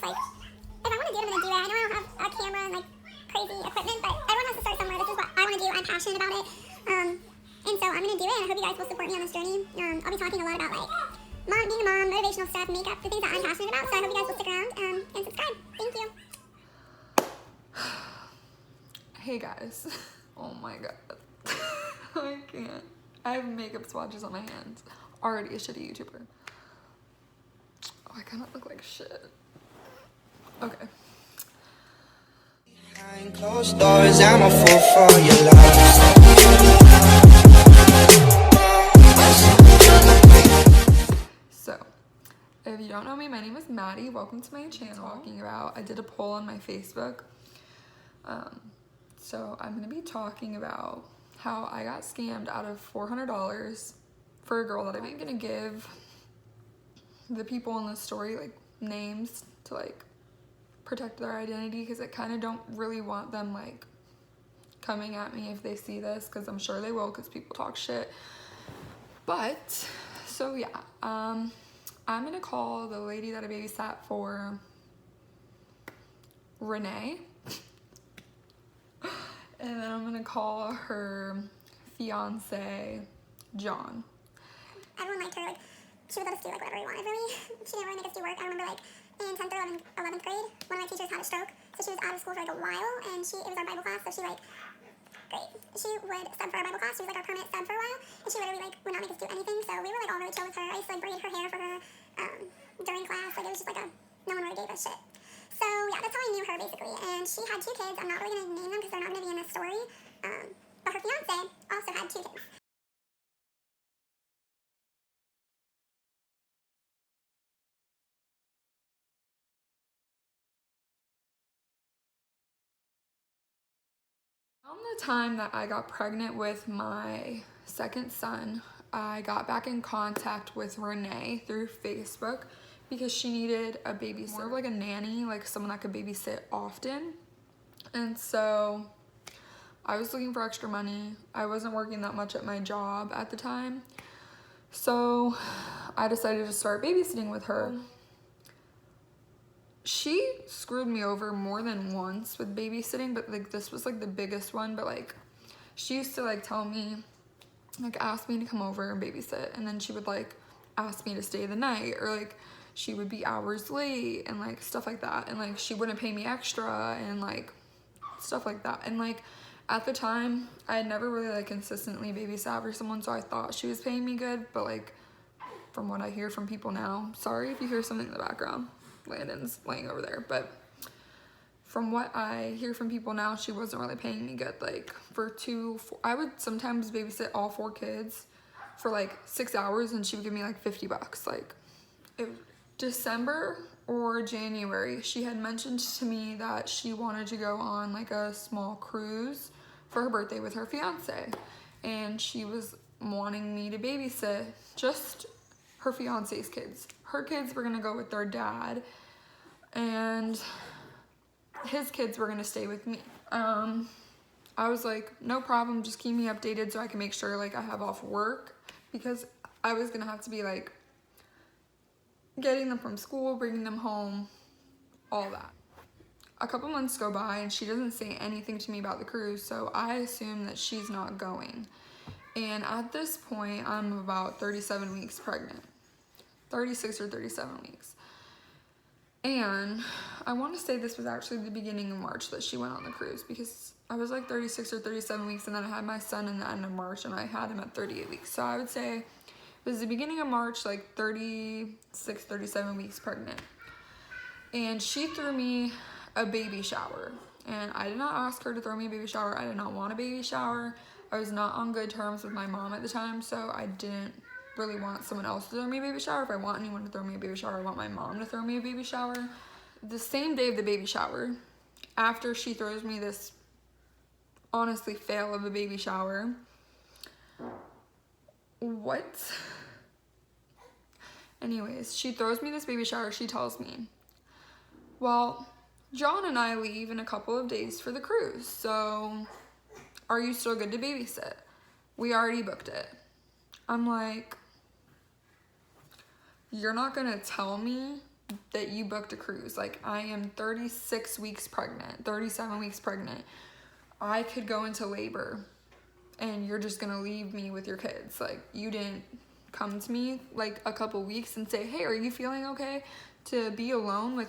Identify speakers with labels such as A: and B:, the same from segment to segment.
A: like, if I want to do it, I'm going to do it. I know I don't have a camera and like crazy equipment, but everyone has to start somewhere. This is what I want to do. I'm passionate about it. And so I'm going to do it, and I hope you guys will support me on this journey. I'll be talking a lot about like being a mom, motivational stuff, makeup, the things that I'm passionate about. So I hope you guys will stick around and subscribe. Thank you.
B: Hey guys. Oh my god. I can't. I have makeup swatches on my hands. Already a shitty YouTuber. Oh, I kind of look like shit. Okay.
C: Behind closed doors, I'm a fool for your love.
B: So, if you don't know me, my name is Maddie. Welcome to my channel. I did a poll on my Facebook. So I'm gonna be talking about how I got scammed out of $400 for a girl that I'm gonna give the people in the story like names to like protect their identity, because I kind of don't really want them like coming at me if they see this, because I'm sure they will, because people talk shit. But so yeah, I'm gonna call the lady that I babysat for Renee. And then I'm gonna call her fiance, John.
A: Everyone liked her. Like, she would let us do like whatever we wanted, really. She didn't really make us do work. I remember like in 10th or 11th grade, one of my teachers had a stroke, so she was out of school for like a while, and it was our Bible class, so she would sub for our Bible class. She was like our permanent sub for a while, and she literally like would not make us do anything. So we were like all really chill with her. I used to like braid her hair for her during class. Like it was just like no one really gave a shit. So yeah, that's how I knew her basically. And she had 2 kids. I'm not really gonna name them because they're not gonna be in this story. But her fiance also had 2 kids.
B: Around the time that I got pregnant with my second son, I got back in contact with Renee through Facebook because she needed a babysitter, more of like a nanny, like someone that could babysit often. And so I was looking for extra money. I wasn't working that much at my job at the time. So I decided to start babysitting with her. She screwed me over more than once with babysitting, but like this was like the biggest one. But like she used to like tell me, like ask me to come over and babysit, and then she would like ask me to stay the night, or like she would be hours late and like stuff like that, and like she wouldn't pay me extra and like stuff like that. And like at the time I had never really like consistently babysat for someone, so I thought she was paying me good. But like from what I hear from people now, sorry if you hear something in the background, Landon's laying over there, but from what I hear from people now, she wasn't really paying me good. Like I would sometimes babysit all 4 kids for like 6 hours, and she would give me like $50. Like December or January, she had mentioned to me that she wanted to go on like a small cruise for her birthday with her fiance, and she was wanting me to babysit just her fiance's kids. Her kids were gonna go with their dad, and his kids were gonna stay with me. I was like, no problem, just keep me updated so I can make sure like I have off work, because I was gonna have to be like getting them from school, bringing them home, all that. A couple months go by and she doesn't say anything to me about the cruise, so I assume that she's not going. And at this point, I'm about 37 weeks pregnant. 36 or 37 weeks. And I want to say this was actually the beginning of March that she went on the cruise, because I was like 36 or 37 weeks, and then I had my son in the end of March, and I had him at 38 weeks. So I would say it was the beginning of March, like 36, 37 weeks pregnant. And she threw me a baby shower. And I did not ask her to throw me a baby shower. I did not want a baby shower. I was not on good terms with my mom at the time, so I didn't really want someone else to throw me a baby shower. If I want anyone to throw me a baby shower, I want my mom to throw me a baby shower. The same day of the baby shower, after she throws me this honestly fail of a baby shower, anyways, she throws me this baby shower. She tells me, well, John and I leave in a couple of days for the cruise, so are you still good to babysit? We already booked it. I'm like, you're not gonna tell me that you booked a cruise. Like, I am 36 weeks pregnant, 37 weeks pregnant. I could go into labor and you're just gonna leave me with your kids. Like, you didn't come to me like a couple weeks and say, hey, are you feeling okay to be alone with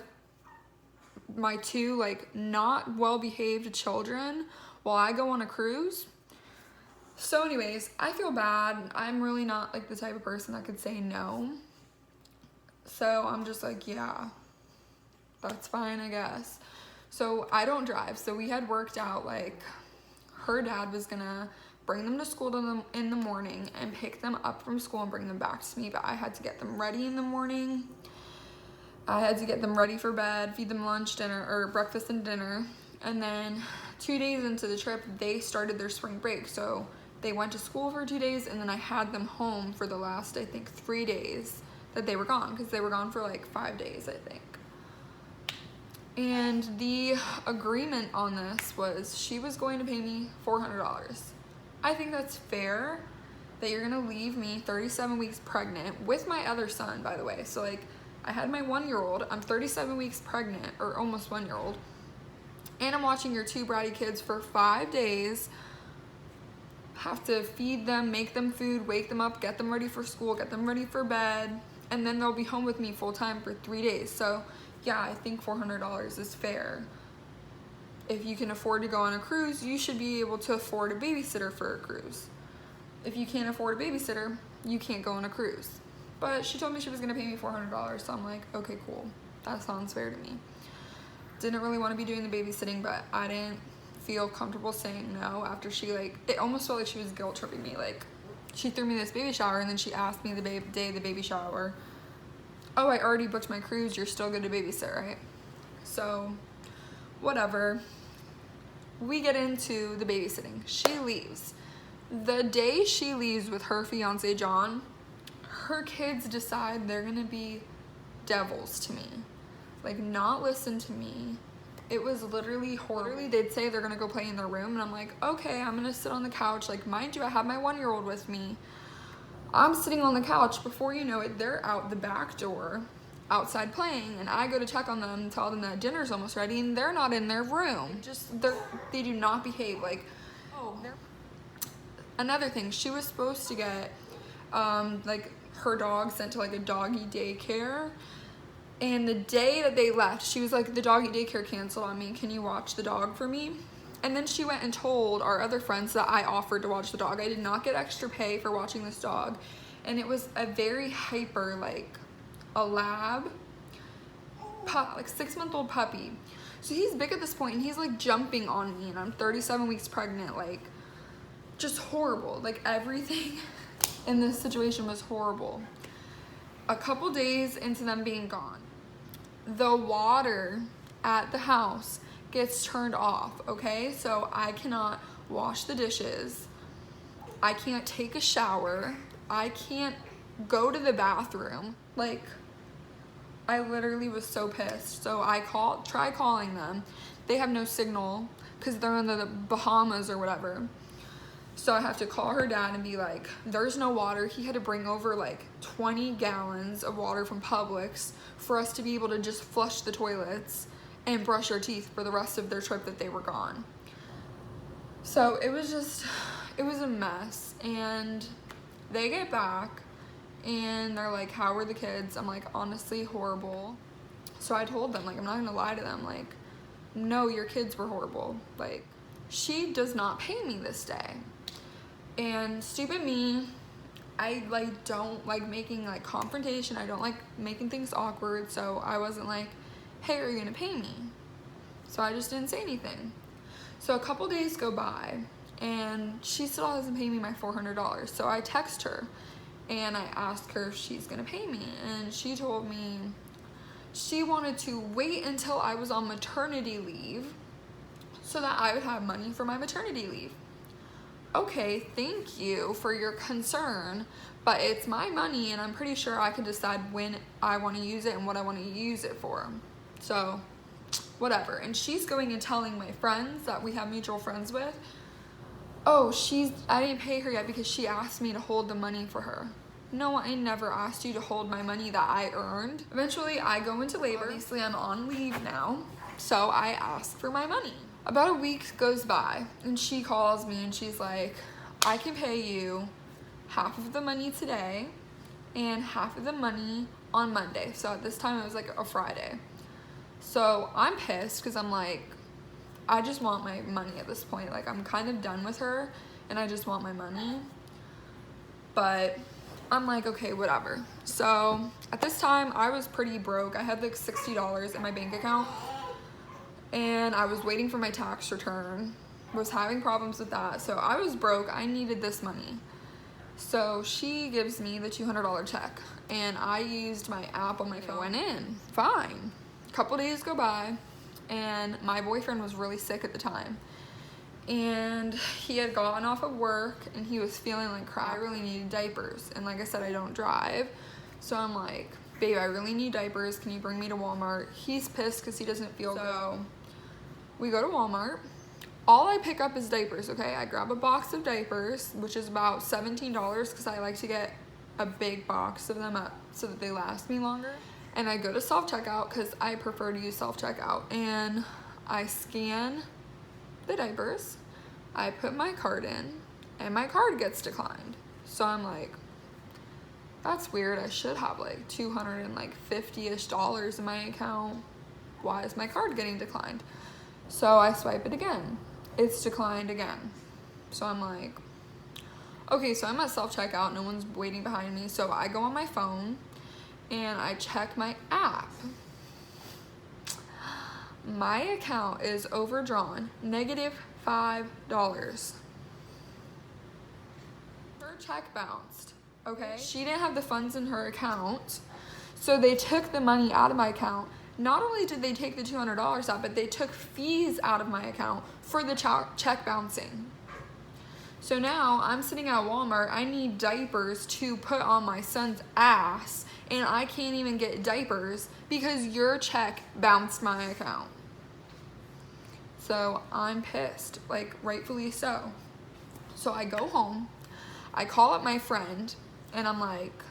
B: my two like not well-behaved children while I go on a cruise? So anyways, I feel bad. I'm really not like the type of person that could say no. So I'm just like, yeah, that's fine, I guess. So I don't drive. So we had worked out like her dad was gonna bring them to school in the morning and pick them up from school and bring them back to me. But I had to get them ready in the morning. I had to get them ready for bed, feed them lunch, dinner, or breakfast and dinner. And then 2 days into the trip, they started their spring break. So they went to school for 2 days, and then I had them home for the last, I think, 3 days that they were gone, because they were gone for like 5 days, I think. And the agreement on this was she was going to pay me $400. I think that's fair that you're gonna leave me 37 weeks pregnant with my other son, by the way. So like, I had my 1-year-old, I'm 37 weeks pregnant, or almost 1-year-old, and I'm watching your 2 bratty kids for 5 days, have to feed them, make them food, wake them up, get them ready for school, get them ready for bed, and then they'll be home with me full time for 3 days. So yeah, I think $400 is fair. If you can afford to go on a cruise, you should be able to afford a babysitter for a cruise. If you can't afford a babysitter, you can't go on a cruise. But she told me she was gonna pay me $400, so I'm like, okay, cool. That sounds fair to me. Didn't really want to be doing the babysitting, but I didn't feel comfortable saying no after she like, it almost felt like she was guilt tripping me. Like, she threw me this baby shower and then she asked me the day of the baby shower, oh, I already booked my cruise, you're still good to babysit, right? So, whatever. We get into the babysitting. She leaves. The day she leaves with her fiance, John, her kids decide they're gonna be devils to me. Like, not listen to me. It was literally horrible. They'd say they're gonna go play in their room, and I'm like, okay, I'm gonna sit on the couch. Like, mind you, I have my 1-year-old with me. I'm sitting on the couch. Before you know it, they're out the back door, outside playing, and I go to check on them and tell them that dinner's almost ready, and they're not in their room. They do not behave. Like, another thing, she was supposed to get like her dog sent to like a doggy daycare, and the day that they left, she was like, the doggy daycare canceled on me, can you watch the dog for me? And then she went and told our other friends that I offered to watch the dog. I did not get extra pay for watching this dog, and it was a very hyper, like a lab like 6-month-old puppy. So he's big at this point, and he's like jumping on me, and I'm 37 weeks pregnant. Like, just horrible. Like, everything in this situation was horrible. A couple days into them being gone, the water at the house gets turned off, okay? So I cannot wash the dishes, I can't take a shower, I can't go to the bathroom. Like, I literally was so pissed. So I try calling them. They have no signal because they're in the Bahamas or whatever. So I have to call her dad and be like, there's no water. He had to bring over like 20 gallons of water from Publix for us to be able to just flush the toilets and brush our teeth for the rest of their trip that they were gone. So it was a mess. And they get back and they're like, how were the kids? I'm like, honestly, horrible. So I told them, like, I'm not gonna lie to them, like, no, your kids were horrible. Like, she does not pay me this day. And stupid me, I like don't like making like confrontation. I don't like making things awkward. So I wasn't like, hey, are you gonna pay me? So I just didn't say anything. So a couple days go by and she still hasn't paid me my $400. So I text her and I asked her if she's gonna pay me. And she told me she wanted to wait until I was on maternity leave so that I would have money for my maternity leave. Okay, thank you for your concern, but it's my money and I'm pretty sure I can decide when I want to use it and what I want to use it for. So, whatever. And she's going and telling my friends that we have mutual friends with, oh, I didn't pay her yet because she asked me to hold the money for her. no, I never asked you to hold my money that I earned. Eventually, I go into labor. Obviously, I'm on leave now, so I ask for my money. About a week goes by, and she calls me, and she's like, I can pay you half of the money today and half of the money on Monday. So at this time, it was like a Friday. So I'm pissed because I'm like, I just want my money at this point. Like, I'm kind of done with her, and I just want my money. But I'm like, okay, whatever. So at this time, I was pretty broke. I had like $60 in my bank account, and I was waiting for my tax return. Was having problems with that. So I was broke. I needed this money. So she gives me the $200 check, and I used my app on my phone. Went in, fine. A couple days go by, and my boyfriend was really sick at the time. And he had gotten off of work, and he was feeling like crap. I really needed diapers. And like I said, I don't drive. So I'm like, babe, I really need diapers. Can you bring me to Walmart? He's pissed because he doesn't feel good. So we go to Walmart. All I pick up is diapers, okay? I grab a box of diapers, which is about $17 because I like to get a big box of them up so that they last me longer. And I go to self-checkout because I prefer to use self-checkout. And I scan the diapers, I put my card in, and my card gets declined. So I'm like, that's weird. I should have like $250-ish in my account. Why is my card getting declined? So I swipe it again. It's declined again. So I'm like, okay, so I'm at self-checkout. No one's waiting behind me. So I go on my phone and I check my app. My account is overdrawn, -$5. Her check bounced, okay? She didn't have the funds in her account, so they took the money out of my account. Not only did they take the $200 out, but they took fees out of my account for the check bouncing. So now I'm sitting at Walmart. I need diapers to put on my son's ass, and I can't even get diapers because your check bounced my account. So I'm pissed, like rightfully so. So I go home, I call up my friend, and I'm like,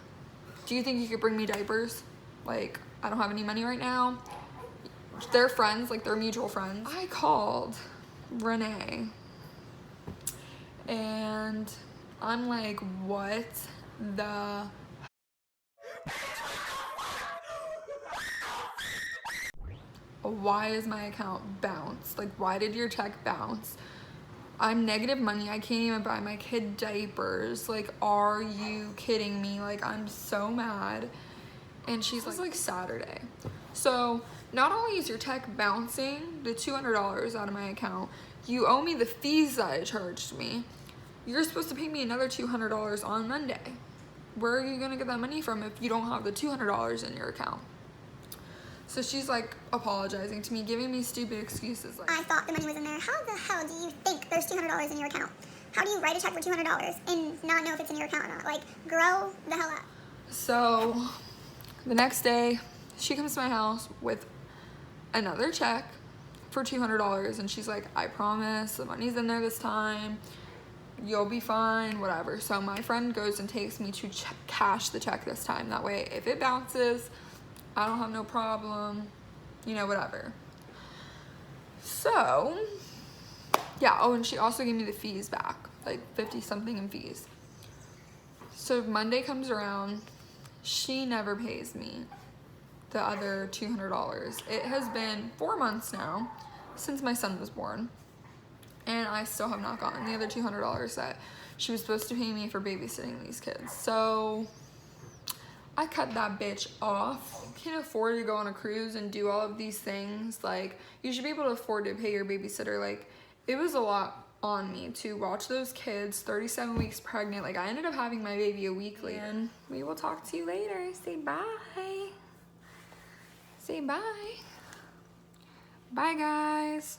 B: do you think you could bring me diapers? Like, I don't have any money right now. They're friends, like they're mutual friends. I called Renee, and I'm like, what the? Why is my account bounced? Like, why did your check bounce? I'm negative money. I can't even buy my kid diapers. Like, are you kidding me? Like, I'm so mad. And she's like, it's like Saturday. So not only is your check bouncing the $200 out of my account, you owe me the fees that it charged me. You're supposed to pay me another $200 on Monday. Where are you gonna get that money from if you don't have the $200 in your account? So she's like apologizing to me, giving me stupid excuses. Like,
A: I thought the money was in there. How the hell do you think there's $200 in your account? How do you write a check for $200 and not know if it's in your account or not? Like, grow the hell up.
B: So the next day, she comes to my house with another check for $200, and she's like, I promise the money's in there this time. You'll be fine, whatever. So my friend goes and takes me to cash the check this time. That way, if it bounces, I don't have no problem, you know, whatever. So, yeah, oh, and she also gave me the fees back, like 50 something in fees. So Monday comes around, she never pays me the other $200. It has been 4 months now since my son was born, and I still have not gotten the other $200 that she was supposed to pay me for babysitting these kids. So I cut that bitch off. You can't afford to go on a cruise and do all of these things. Like, you should be able to afford to pay your babysitter. Like, it was a lot on me to watch those kids, 37 weeks pregnant. Like, I ended up having my baby a week later. And we will talk to you later. Say bye. Say bye. Bye, guys.